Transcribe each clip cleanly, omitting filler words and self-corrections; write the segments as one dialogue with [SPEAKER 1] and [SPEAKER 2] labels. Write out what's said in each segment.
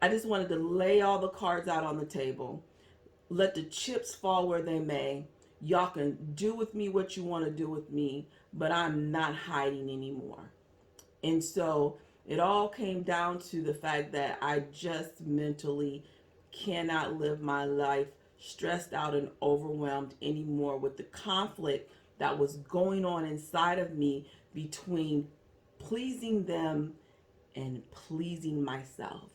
[SPEAKER 1] I just wanted to lay all the cards out on the table, let the chips fall where they may. Y'all can do with me what you want to do with me, but I'm not hiding anymore. And so it all came down to the fact that I just mentally cannot live my life stressed out and overwhelmed anymore with the conflict that was going on inside of me between pleasing them and pleasing myself.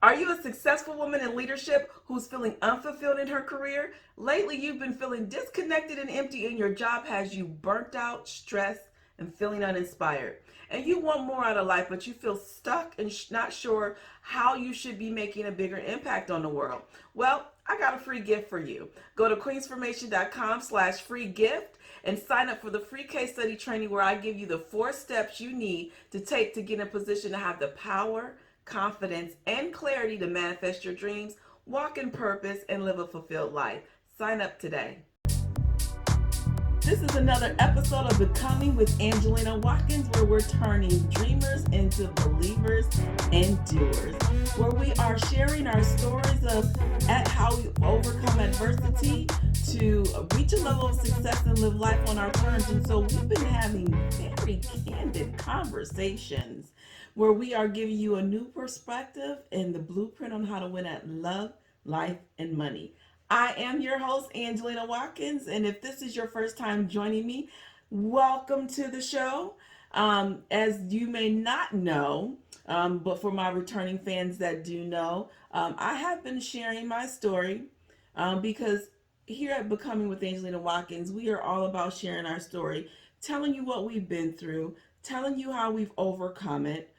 [SPEAKER 1] Are you a successful woman in leadership who's feeling unfulfilled in her career? Lately, you've been feeling disconnected and empty, and your job has you burnt out, stressed, and feeling uninspired. And you want more out of life, but you feel stuck and not sure how you should be making a bigger impact on the world. Well, I got a free gift for you. Go to queensformation.com/free gift and sign up for the free case study training where I give you the 4 steps you need to take to get in a position to have the power, confidence, and clarity to manifest your dreams, walk in purpose, and live a fulfilled life. Sign up today. This is another episode of Becoming with Angelina Watkins, where we're turning dreamers into believers and doers, where we are sharing our stories of how we overcome adversity to reach a level of success and live life on our terms. And so we've been having very candid conversations where we are giving you a new perspective and the blueprint on how to win at love, life, and money. I am your host, Angelina Watkins, and if this is your first time joining me, welcome to the show. As you may not know, but for my returning fans that do know, I have been sharing my story because here at Becoming with Angelina Watkins, we are all about sharing our story, telling you what we've been through, telling you how we've overcome it,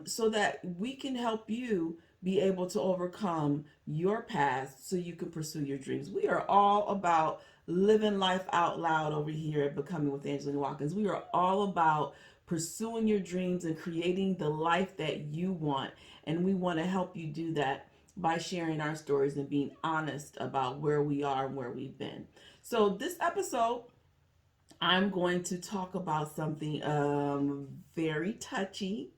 [SPEAKER 1] so that we can help you be able to overcome your past so you can pursue your dreams. We are all about living life out loud over here at Becoming with Angelina Watkins. We are all about pursuing your dreams and creating the life that you want. And we want to help you do that by sharing our stories and being honest about where we are and where we've been. So this episode, I'm going to talk about something very touchy,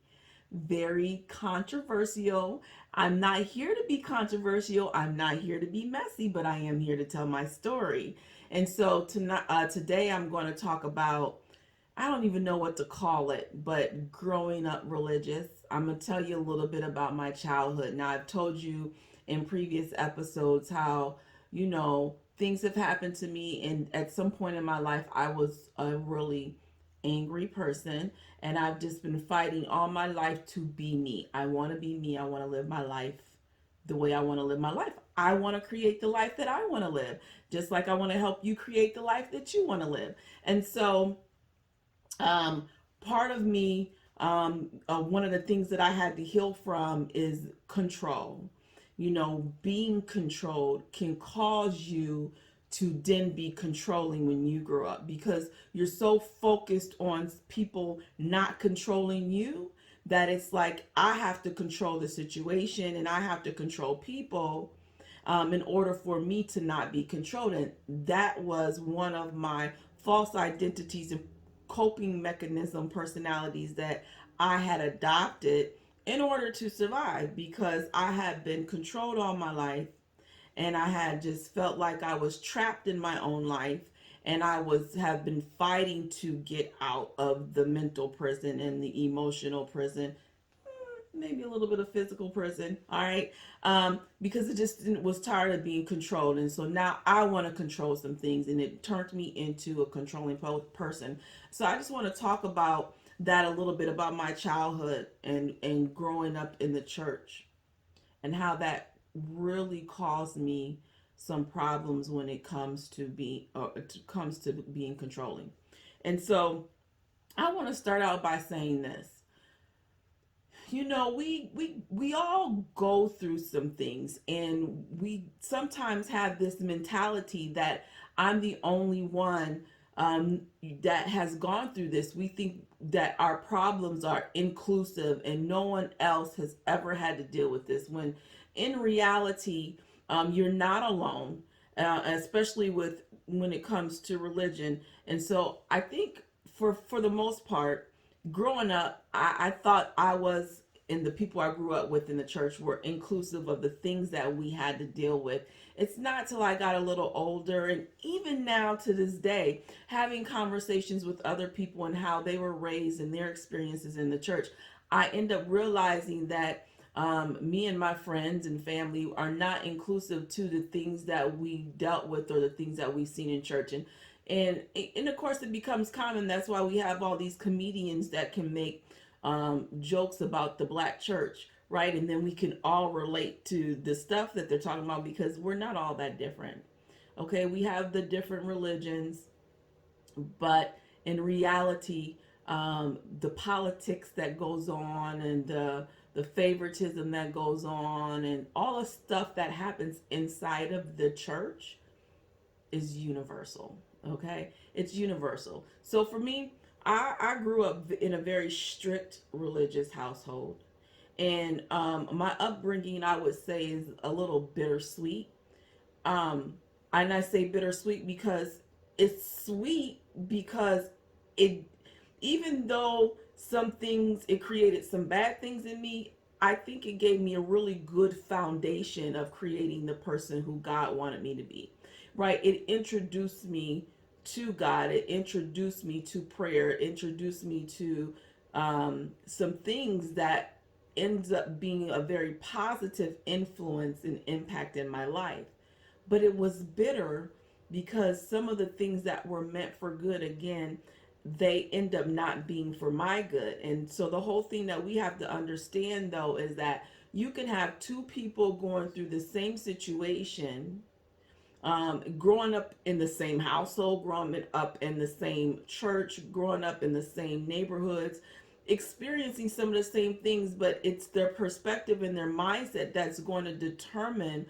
[SPEAKER 1] very controversial. I'm not here to be controversial. I'm not here to be messy, but I am here to tell my story. And so today I'm going to talk about, I don't even know what to call it, but growing up religious. I'm going to tell you a little bit about my childhood. Now, I've told you in previous episodes how, things have happened to me. And at some point in my life, I was a really angry person, and I've just been fighting all my life to be me. I want to be me. I want to live my life the way I want to live my life. I want to create the life that I want to live, just like I want to help you create the life that you want to live. And so part of me, one of the things that I had to heal from is control. Being controlled can cause you to then be controlling when you grow up, because you're so focused on people not controlling you that it's like, I have to control the situation and I have to control people in order for me to not be controlled. And that was one of my false identities and coping mechanism personalities that I had adopted in order to survive, because I had been controlled all my life, and I had just felt like I was trapped in my own life, and I have been fighting to get out of the mental prison and the emotional prison, maybe a little bit of physical prison, all right, because it just was tired of being controlled. And so now I want to control some things, and it turned me into a controlling person. So I just want to talk about that a little bit, about my childhood and growing up in the church, and how that really caused me some problems when it comes to being controlling. And so I want to start out by saying this. We all go through some things, and we sometimes have this mentality that I'm the only one that has gone through this. We think that our problems are inclusive and no one else has ever had to deal with this, when in reality, you're not alone, especially with when it comes to religion. And so I think for the most part, growing up, I thought I was, and the people I grew up with in the church were inclusive of the things that we had to deal with. It's not till I got a little older, and even now to this day, having conversations with other people and how they were raised and their experiences in the church, I end up realizing that me and my friends and family are not inclusive to the things that we dealt with or the things that we've seen in church. And of course it becomes common. That's why we have all these comedians that can make jokes about the black church, right? And then we can all relate to the stuff that they're talking about, because we're not all that different. Okay, we have the different religions, but in reality, the politics that goes on, and the favoritism that goes on, and all the stuff that happens inside of the church is universal. Okay, it's universal. So for me, I grew up in a very strict religious household, and my upbringing, I would say, is a little bittersweet. um and I say bittersweet because it's sweet, because it, even though some things, it created some bad things in me, I think it gave me a really good foundation of creating the person who God wanted me to be. Right? It introduced me to God. It introduced me to prayer. It introduced me to some things that ends up being a very positive influence and impact in my life. But it was bitter because some of the things that were meant for good, again, they end up not being for my good. And so the whole thing that we have to understand, though, is that you can have two people going through the same situation, growing up in the same household, growing up in the same church, growing up in the same neighborhoods, experiencing some of the same things, but it's their perspective and their mindset that's going to determine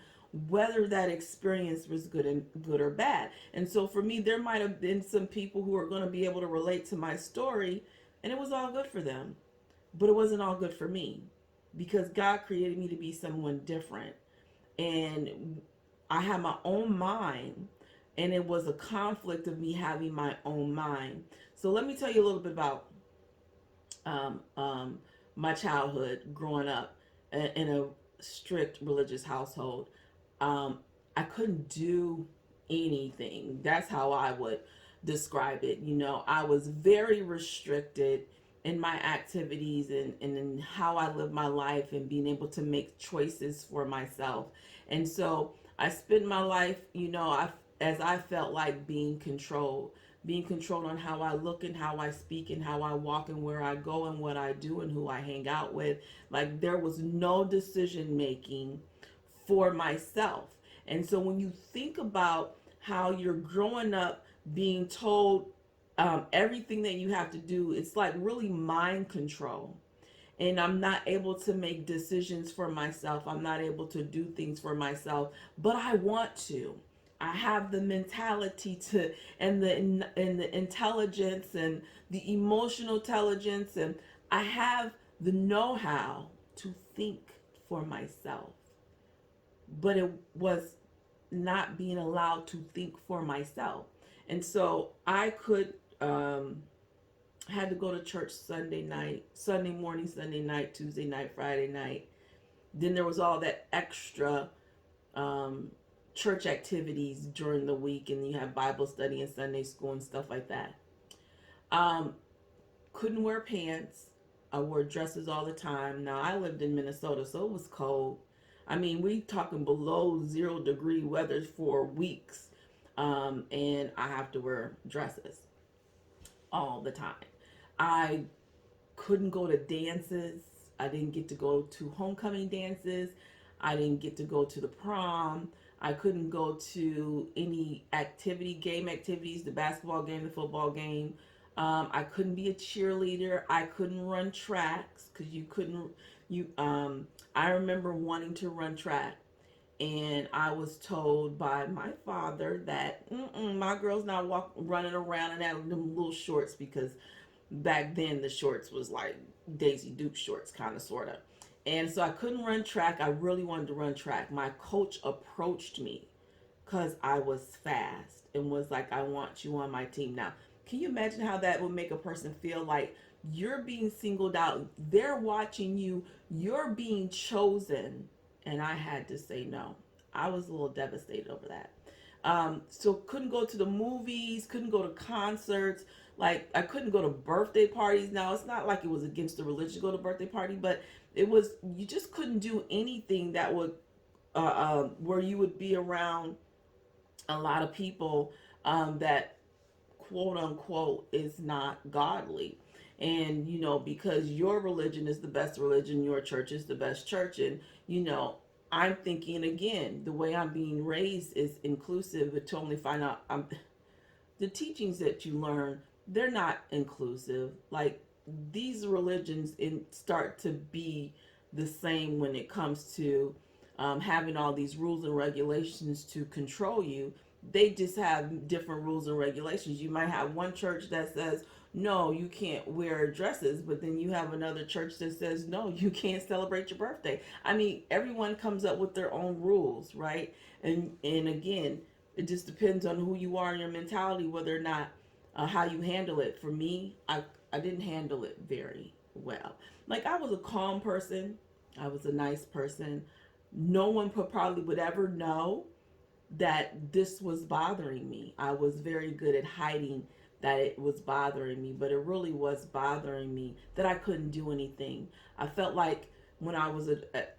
[SPEAKER 1] whether that experience was good or bad. And so for me, there might have been some people who are going to be able to relate to my story, and it was all good for them, but it wasn't all good for me, because God created me to be someone different. And I had my own mind, and it was a conflict of me having my own mind. So let me tell you a little bit about um, um, my childhood growing up in a strict religious household. um, I couldn't do anything. That's how I would describe it. I was very restricted in my activities, and in how I live my life, and being able to make choices for myself. And so I spent my life, as I felt like being controlled on how I look and how I speak and how I walk and where I go and what I do and who I hang out with. Like, there was no decision making for myself. And so when you think about how you're growing up being told everything that you have to do, it's like really mind control. And I'm not able to make decisions for myself. I'm not able to do things for myself, but I want to. I have the mentality to, and the intelligence and the emotional intelligence, and I have the know-how to think for myself. But it was not being allowed to think for myself. And so I could had to go to church Sunday night, Sunday morning, Sunday night, Tuesday night, Friday night. Then there was all that extra um, church activities during the week, and you have Bible study and Sunday school and stuff like that. Um, couldn't wear pants. I wore dresses all the time. Now, I lived in Minnesota, so it was cold. I mean, we talking below 0 degree weather for weeks. And I have to wear dresses all the time. I couldn't go to dances. I didn't get to go to homecoming dances. I didn't get to go to the prom. I couldn't go to any game activities, the basketball game, the football game. I couldn't be a cheerleader. I couldn't run tracks because you couldn't. I remember wanting to run track, and I was told by my father that my girl's not running around in them little shorts, because back then the shorts was like Daisy Duke shorts, kind of, sort of. And so I couldn't run track. I really wanted to run track. My coach approached me because I was fast and was like, I want you on my team now. Can you imagine how that would make a person feel? Like you're being singled out, they're watching you, you're being chosen, and I had to say no. I was a little devastated over that. So couldn't go to the movies, couldn't go to concerts. Like I couldn't go to birthday parties. Now it's not like it was against the religion to go to birthday party, but it was, you just couldn't do anything that would where you would be around a lot of people that quote unquote is not godly. And because your religion is the best religion, your church is the best church, and I'm thinking again, the way I'm being raised is inclusive, but to only find out the teachings that you learn, they're not inclusive. Like these religions start to be the same when it comes to having all these rules and regulations to control you. They just have different rules and regulations. You might have one church that says, no, you can't wear dresses, but then you have another church that says, no, you can't celebrate your birthday. I mean, everyone comes up with their own rules, right? And again, it just depends on who you are and your mentality, whether or not how you handle it. For me, I didn't handle it very well. Like I was a calm person. I was a nice person. No one probably would ever know that this was bothering me. I was very good at hiding that it was bothering me, but it really was bothering me that I couldn't do anything. I felt like when I was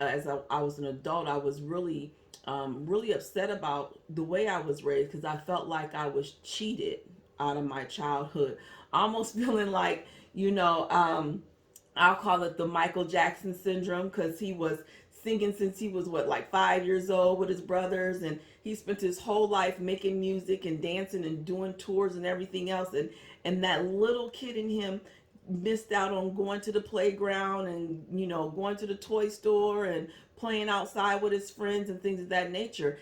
[SPEAKER 1] I was an adult, I was really upset about the way I was raised because I felt like I was cheated out of my childhood, almost feeling like I'll call it the Michael Jackson syndrome because he was singing since he was like 5 years old with his brothers, and he spent his whole life making music and dancing and doing tours and everything else, and that little kid in him missed out on going to the playground and going to the toy store and playing outside with his friends and things of that nature.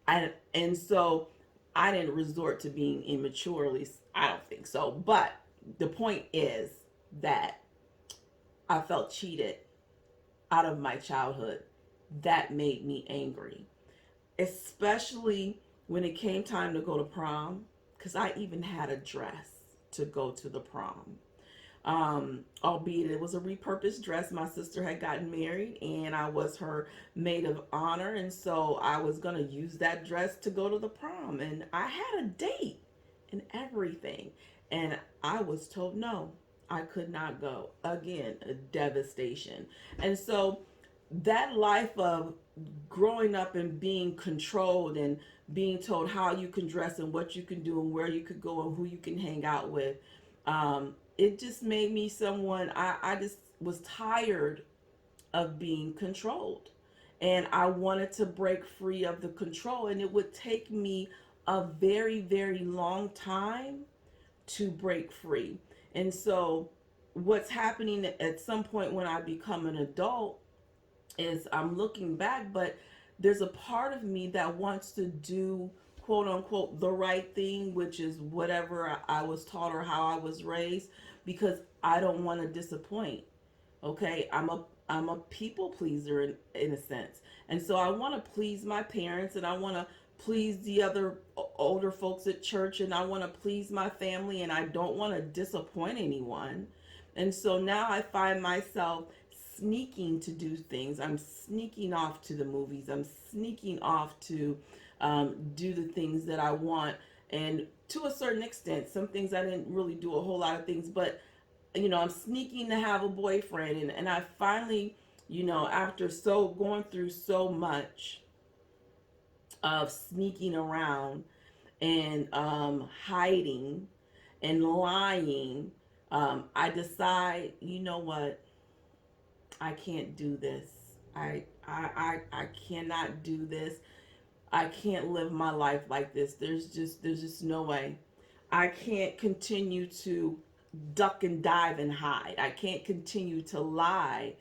[SPEAKER 1] And so I didn't resort to being immature, at least I don't think so, but the point is that I felt cheated out of my childhood. That made me angry, especially when it came time to go to prom, because I even had a dress to go to the prom. Albeit it was a repurposed dress. My sister had gotten married and I was her maid of honor, and so I was going to use that dress to go to the prom, and I had a date and everything, and I was told no, I could not go. Again, a devastation. And so that life of growing up and being controlled and being told how you can dress and what you can do and where you could go and who you can hang out with, it just made me someone, I just was tired of being controlled, and I wanted to break free of the control, and it would take me a very, very long time to break free. And so what's happening at some point when I become an adult is I'm looking back, but there's a part of me that wants to do quote unquote the right thing, which is whatever I was taught or how I was raised, because I don't want to disappoint. Okay, I'm a people pleaser in a sense, and so I want to please my parents, and I want to please the other older folks at church, and I want to please my family, and I don't want to disappoint anyone. And so now I find myself sneaking to do things. I'm sneaking off to the movies. I'm sneaking off to do the things that I want. And to a certain extent, some things I didn't really do a whole lot of things, but I'm sneaking to have a boyfriend. And I finally, after going through so much of sneaking around and hiding and lying, I decide, you know what? I can't do this. I cannot do this. I can't live my life like this. There's just no way. I can't continue to duck and dive and hide. I can't continue to lie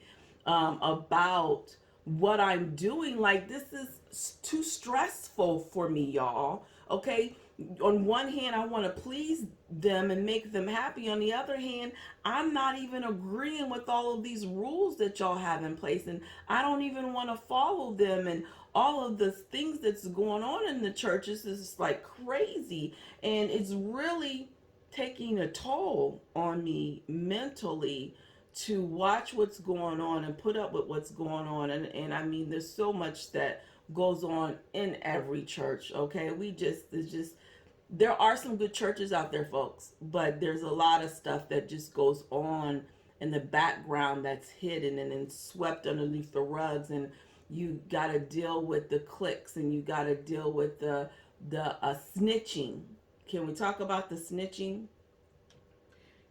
[SPEAKER 1] about what I'm doing. Like, this is too stressful for me, y'all. Okay? On one hand, I want to please them and make them happy. On the other hand, I'm not even agreeing with all of these rules that y'all have in place, and I don't even want to follow them, and all of the things that's going on in the churches is like crazy, and it's really taking a toll on me mentally to watch what's going on and put up with what's going on. And I mean, there's so much that goes on in every church. Okay, there's just there are some good churches out there, folks, but there's a lot of stuff that just goes on in the background that's hidden and then swept underneath the rugs, and you got to deal with the cliques, and you got to deal with the snitching. Can we talk about the snitching?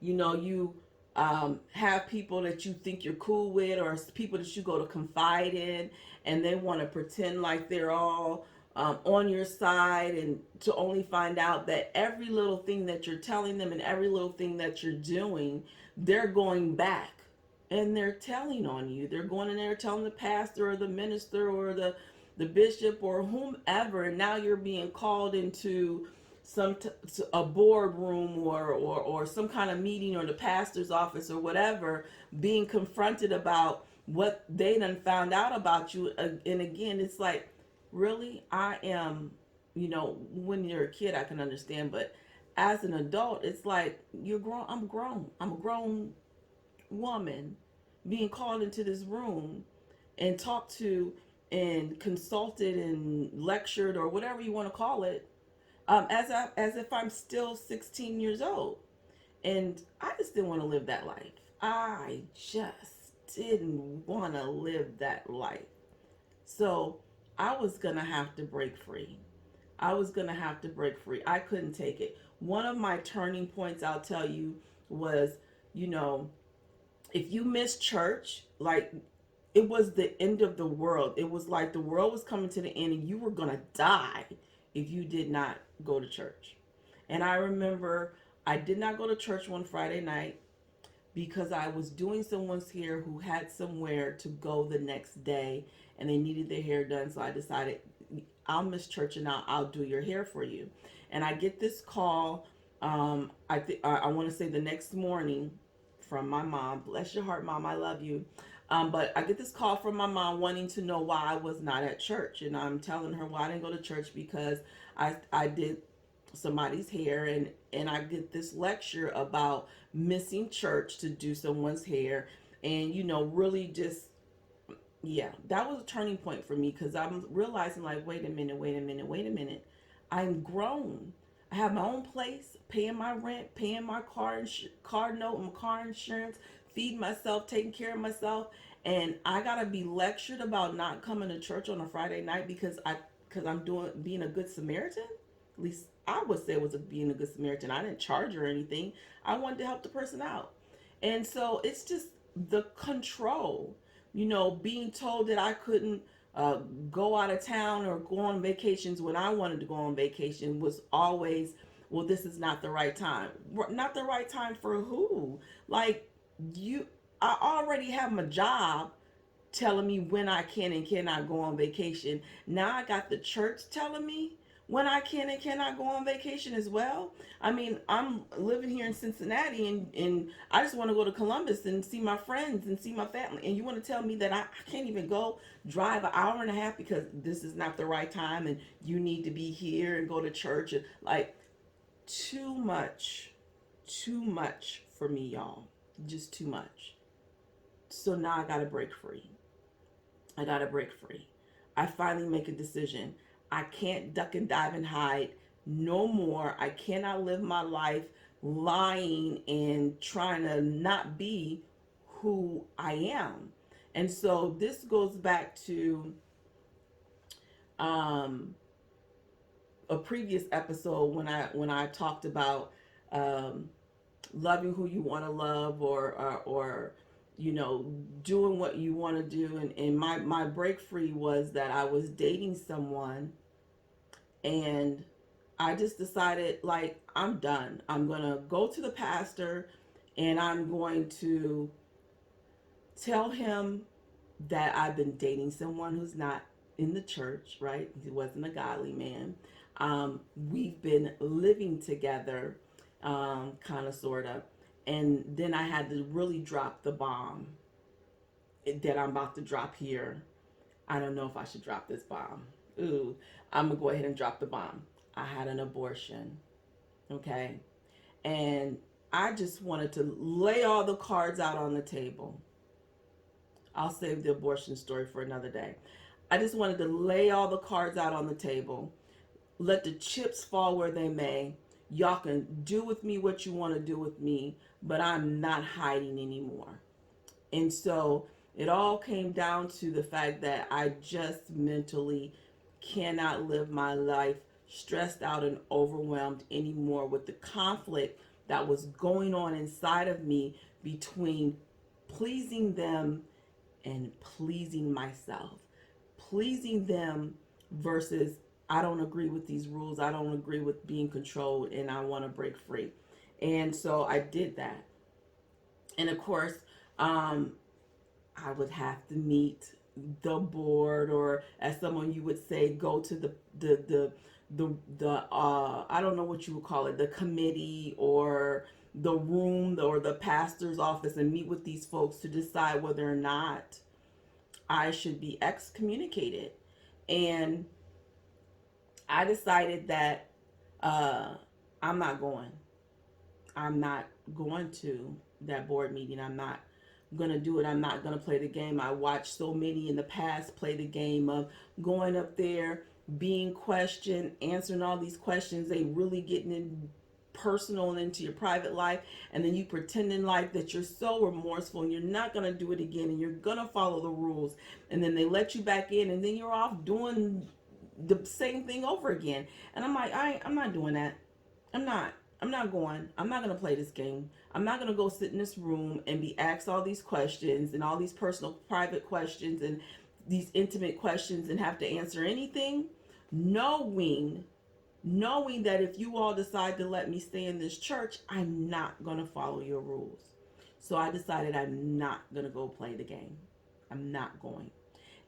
[SPEAKER 1] You have people that you think you're cool with, or people that you go to confide in, and they want to pretend like they're all on your side, and to only find out that every little thing that you're telling them and every little thing that you're doing, they're going back and they're telling on you. They're going in there telling the pastor or the minister or the bishop or whomever, and now you're being called into a boardroom or some kind of meeting, or the pastor's office or whatever, being confronted about what they done found out about you. And again, it's like, really, I am, when you're a kid I can understand, but as an adult, it's like, you're grown. I'm a grown woman being called into this room and talked to and consulted and lectured, or whatever you want to call it, as if I'm still 16 years old. And I just didn't want to live that life. I just didn't want to live that life. So I was going to have to break free. I couldn't take it. One of my turning points, I'll tell you, was, you know, if you miss church, like, it was the end of the world. It was like the world was coming to the end and you were going to die if you did not go to church. And I remember I did not go to church one Friday night because I was doing someone's hair who had somewhere to go the next day and they needed their hair done. So I decided, I'll miss church and I'll do your hair for you. And I get this call, I want to say the next morning, from my mom. Bless your heart, Mom, I love you. But I get this call from my mom wanting to know why I was not at church. And I'm telling her why I didn't go to church, because I did somebody's hair, and I get this lecture about missing church to do someone's hair. And, really just, yeah, that was a turning point for me, because I'm realizing, like, wait a minute. I'm grown. I have my own place, paying my rent, paying my car note and car insurance, feeding myself, taking care of myself, and I gotta be lectured about not coming to church on a Friday night because I'm being a good Samaritan. At least I would say it was being a good Samaritan. I didn't charge her anything. I wanted to help the person out, and so it's just the control. Being told that I couldn't go out of town or go on vacations when I wanted to go on vacation was always, well, this is not the right time. Not the right time for who? Like, I already have my job telling me when I can and cannot go on vacation. Now I got the church telling me when I can and cannot go on vacation as well. I mean, I'm living here in Cincinnati, and I just want to go to Columbus and see my friends and see my family. And you want to tell me that I can't even go drive an hour and a half because this is not the right time and you need to be here and go to church? And like, too much for me, y'all. Just too much. So now I got to break free. I finally make a decision. I can't duck and dive and hide no more. I cannot live my life lying and trying to not be who I am. And so this goes back to a previous episode when I talked about loving who you want to love, or doing what you want to do. And my break free was that I was dating someone, and I just decided, like, I'm done. I'm going to go to the pastor and I'm going to tell him that I've been dating someone who's not in the church, right? He wasn't a godly man. We've been living together, kind of, sort of. And then I had to really drop the bomb that I'm about to drop here. I don't know if I should drop this bomb. Ooh, I'm gonna go ahead and drop the bomb. I had an abortion. Okay. And I just wanted to lay all the cards out on the table. I'll save the abortion story for another day. I just wanted to lay all the cards out on the table. Let the chips fall where they may. Y'all can do with me what you want to do with me, but I'm not hiding anymore. And so it all came down to the fact that I just mentally cannot live my life stressed out and overwhelmed anymore with the conflict that was going on inside of me between pleasing them and pleasing myself. Pleasing them versus I don't agree with these rules. I don't agree with being controlled and I want to break free. And so I did that. And of course, I would have to meet the board, or as someone you would say, go to the I don't know what you would call it, the committee or the room or the pastor's office and meet with these folks to decide whether or not I should be excommunicated. And I decided that I'm not going. I'm not going to that board meeting. I'm not going to do it. I'm not going to play the game. I watched so many in the past play the game of going up there, being questioned, answering all these questions. They really getting in personal and into your private life, and then you pretending like that you're so remorseful and you're not going to do it again and you're going to follow the rules, and then they let you back in and then you're off doing the same thing over again. And I'm like, I'm not doing that. I'm not. I'm not going. I'm not going to play this game. I'm not going to go sit in this room and be asked all these questions and all these personal, private questions and these intimate questions and have to answer anything, knowing that if you all decide to let me stay in this church, I'm not going to follow your rules. So I decided I'm not going to go play the game. I'm not going.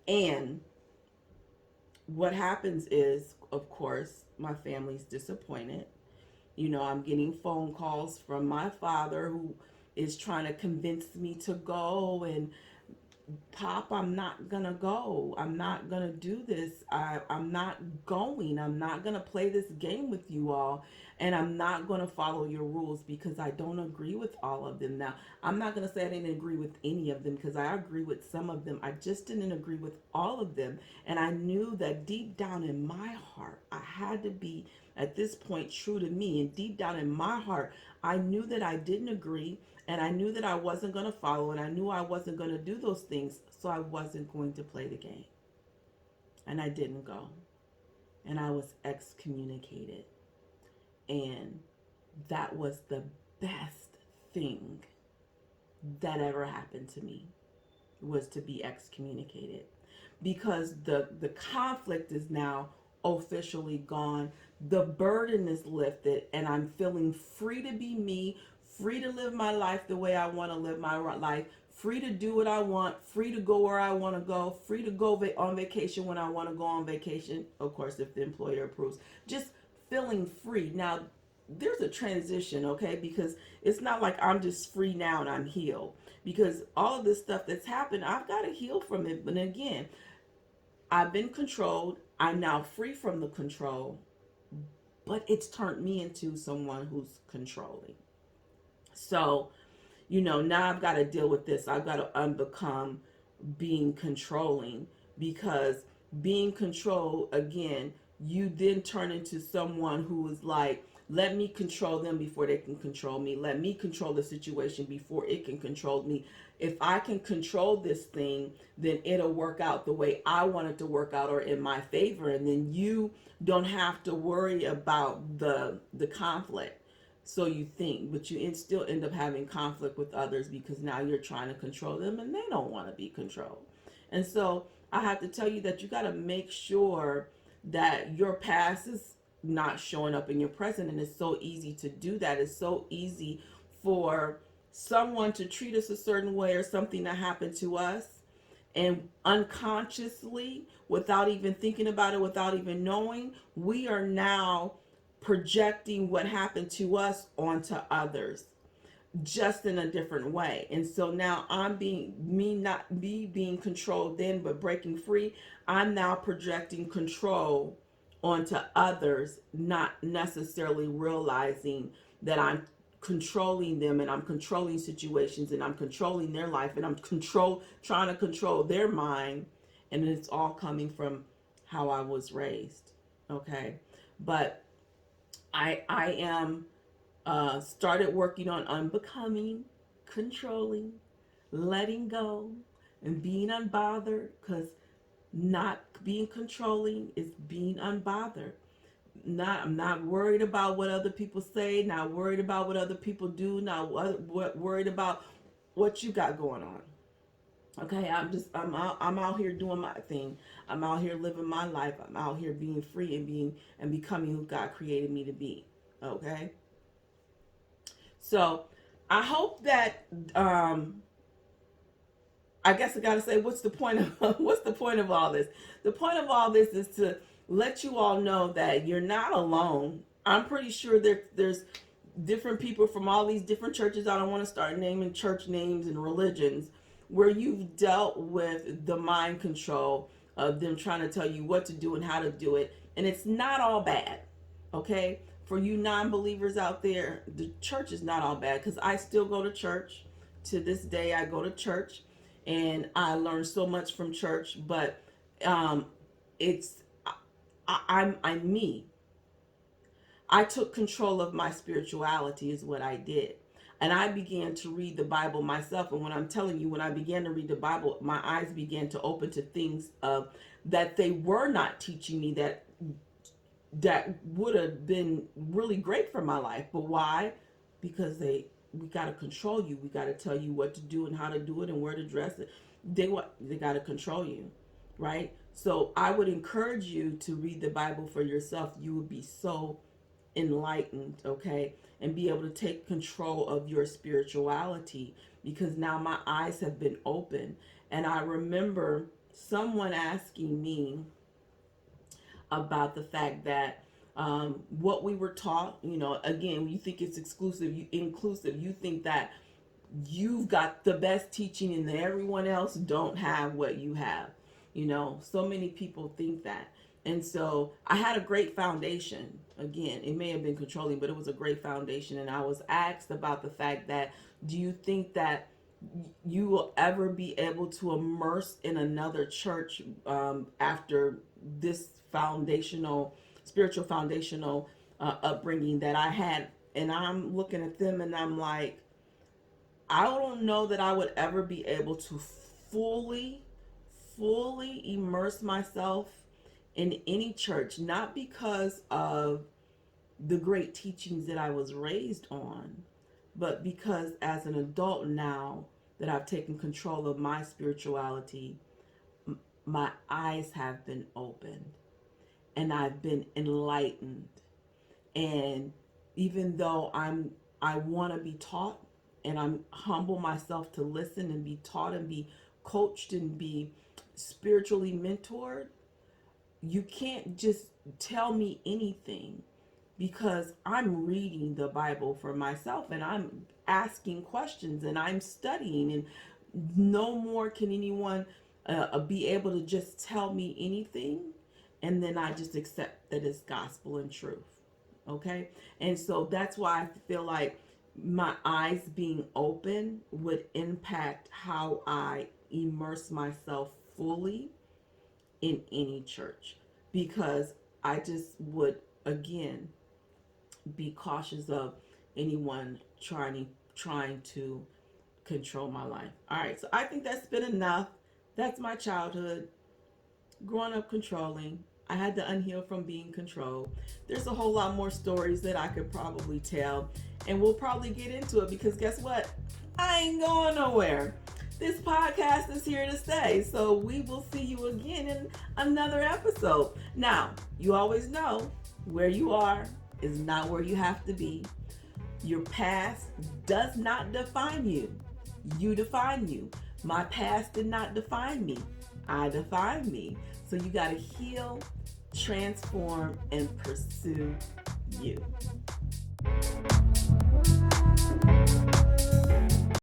[SPEAKER 1] And what happens is, of course, my family's disappointed. You know, I'm getting phone calls from my father who is trying to convince me to go, and Pop, I'm not gonna go. I'm not gonna do this. I'm not going. I'm not gonna play this game with you all. And I'm not gonna follow your rules because I don't agree with all of them. Now, I'm not gonna say I didn't agree with any of them because I agree with some of them. I just didn't agree with all of them. And I knew that deep down in my heart, I had to be at this point true to me. And deep down in my heart, I knew that I didn't agree. And I knew that I wasn't going to follow, and I knew I wasn't going to do those things, so I wasn't going to play the game. And I didn't go. And I was excommunicated. And that was the best thing that ever happened to me, was to be excommunicated. Because the conflict is now officially gone. The burden is lifted, and I'm feeling free to be me, free to live my life the way I want to live my life, free to do what I want, free to go where I want to go, free to go on vacation when I want to go on vacation, of course, if the employer approves. Just feeling free. Now, there's a transition, okay? Because it's not like I'm just free now and I'm healed. Because all of this stuff that's happened, I've got to heal from it. But again, I've been controlled. I'm now free from the control. But it's turned me into someone who's controlling. So, you know, now I've got to deal with this. I've got to unbecome being controlling, because being controlled, again, you then turn into someone who is like, let me control them before they can control me. Let me control the situation before it can control me. If I can control this thing, then it'll work out the way I want it to work out, or in my favor. And then you don't have to worry about the conflict. So you think, but you still end up having conflict with others because now you're trying to control them and they don't want to be controlled. And so I have to tell you that you got to make sure that your past is not showing up in your present. And it's so easy to do that. It's so easy for someone to treat us a certain way, or something that happened to us, and unconsciously, without even thinking about it, without even knowing, we are now projecting what happened to us onto others. just in a different way. And so now I'm being not me being controlled then, but breaking free. I'm now projecting control onto others, not necessarily realizing that I'm controlling them, and I'm controlling situations, and I'm controlling their life, and I'm trying to control their mind. And it's all coming from how I was raised. Okay. But I am started working on unbecoming, controlling, letting go, and being unbothered, because not being controlling is being unbothered. I'm not worried about what other people say, not worried about what other people do, not worried about what you got going on. Okay, I'm out here doing my thing. I'm out here living my life. I'm out here being free and becoming who God created me to be. Okay? So, I hope that I guess I gotta say, what's the point of what's the point of all this? The point of all this is to let you all know that you're not alone. I'm pretty sure there's different people from all these different churches. I don't want to start naming church names and religions where you've dealt with the mind control of them trying to tell you what to do and how to do it, and it's not all bad. Okay, for you non-believers out there, the church is not all bad, because I still go to church. To this day, I go to church, and I learned so much from church. But it's I'm me. I took control of my spirituality is what I did. And I began to read the Bible myself. And when I'm telling you, when I began to read the Bible, my eyes began to open to things that they were not teaching me, that would have been really great for my life. But why? Because we got to control you. We got to tell you what to do and how to do it and where to dress it. They got to control you, right? So I would encourage you to read the Bible for yourself. You would be so enlightened, okay, and be able to take control of your spirituality, because now my eyes have been opened. And I remember someone asking me about the fact that what we were taught, again, you think it's inclusive, you think that you've got the best teaching and that everyone else don't have what you have. So many people think that. And so I had a great foundation. Again, it may have been controlling, but it was a great foundation. And I was asked about the fact that, do you think that you will ever be able to immerse in another church after this spiritual foundational upbringing that I had? And I'm looking at them and I'm like, I don't know that I would ever be able to fully immerse myself in any church, not because of the great teachings that I was raised on, but because as an adult now that I've taken control of my spirituality, my eyes have been opened and I've been enlightened. And even though I want to be taught, and I'm humble myself to listen and be taught and be coached and be spiritually mentored, you can't just tell me anything, because I'm reading the Bible for myself and I'm asking questions and I'm studying, and no more can anyone be able to just tell me anything and then I just accept that it's gospel and truth. Okay? And so that's why I feel like my eyes being open would impact how I immerse myself fully in any church, because I just would, again, be cautious of anyone trying to control my life. All right, so I think that's been enough. That's my childhood, growing up controlling. I had to unheal from being controlled. There's a whole lot more stories that I could probably tell, and we'll probably get into it, because guess what? I ain't going nowhere. This podcast is here to stay, so we will see you again in another episode. Now, you always know where you are is not where you have to be. Your past does not define you. You define you. My past did not define me. I define me. So you got to heal, transform, and pursue you.